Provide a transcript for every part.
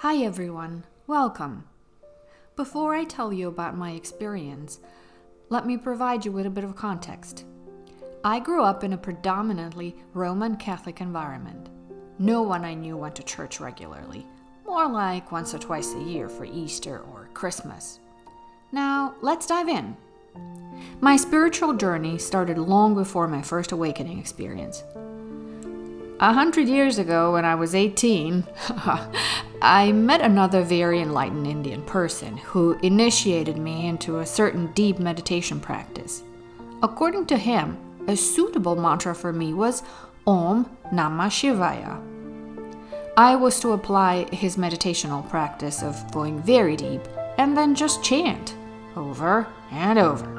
Hi everyone, welcome. Before I tell you about my experience, let me provide you with a bit of context. I grew up in a predominantly Roman Catholic environment. No one I knew went to church regularly, more like once or twice a year for Easter or Christmas. Now, let's dive in. My spiritual journey started long before my first awakening experience. 100 years ago, when I was 18, I met another very enlightened Indian person who initiated me into a certain deep meditation practice. According to him, a suitable mantra for me was Om Namah Shivaya. I was to apply his meditational practice of going very deep and then just chant over and over.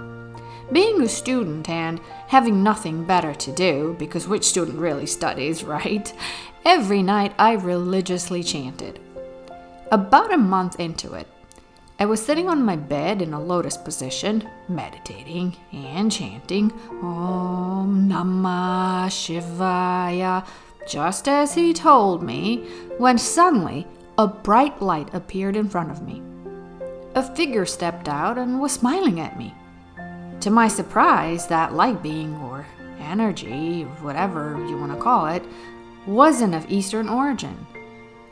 Being a student and having nothing better to do, because which student really studies, right? Every night I religiously chanted. About a month into it, I was sitting on my bed in a lotus position, meditating and chanting Om Namah Shivaya, just as he told me, when suddenly a bright light appeared in front of me. A figure stepped out and was smiling at me. To my surprise, that light being, or energy, whatever you want to call it, wasn't of Eastern origin.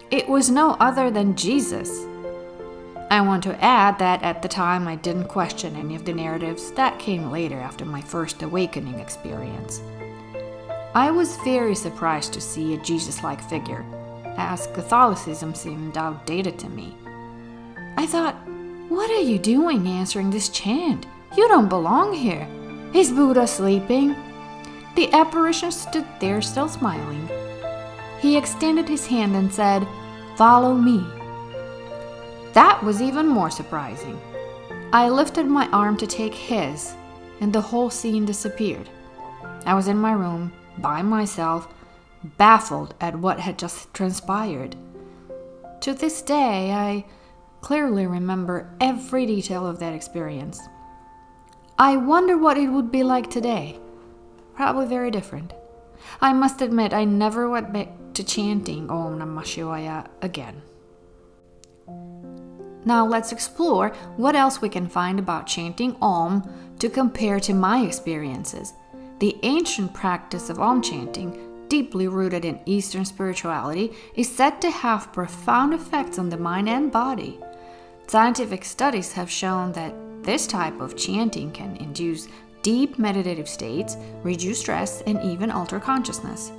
It was no other than Jesus. I want to add that at the time I didn't question any of the narratives that came later after my first awakening experience. I was very surprised to see a Jesus-like figure, as Catholicism seemed outdated to me. I thought, what are you doing answering this chant? You don't belong here. Is Buddha sleeping? The apparition stood there still smiling. He extended his hand and said, "Follow me." That was even more surprising. I lifted my arm to take his, and the whole scene disappeared. I was in my room, by myself, baffled at what had just transpired. To this day, I clearly remember every detail of that experience. I wonder what it would be like today. Probably very different. I must admit I never went back to chanting Om Namah Shivaya again. Now let's explore what else we can find about chanting Om to compare to my experiences. The ancient practice of Om chanting, deeply rooted in Eastern spirituality, is said to have profound effects on the mind and body. Scientific studies have shown that this type of chanting can induce deep meditative states, reduce stress, and even alter consciousness.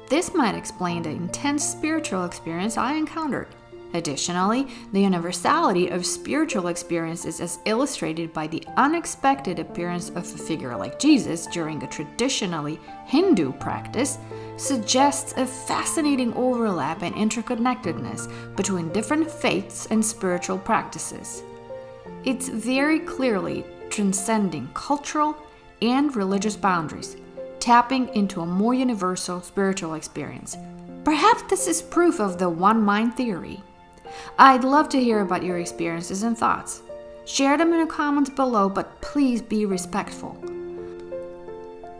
This might explain the intense spiritual experience I encountered. Additionally, the universality of spiritual experiences, as illustrated by the unexpected appearance of a figure like Jesus during a traditionally Hindu practice, suggests a fascinating overlap and interconnectedness between different faiths and spiritual practices. It's very clearly transcending cultural and religious boundaries, tapping into a more universal spiritual experience. Perhaps this is proof of the one mind theory. I'd love to hear about your experiences and thoughts. Share them in the comments below, but please be respectful.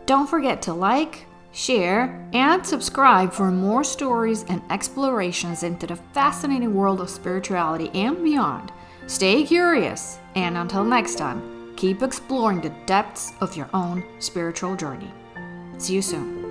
Don't forget to like, share, and subscribe for more stories and explorations into the fascinating world of spirituality and beyond. Stay curious, and until next time, keep exploring the depths of your own spiritual journey. See you soon.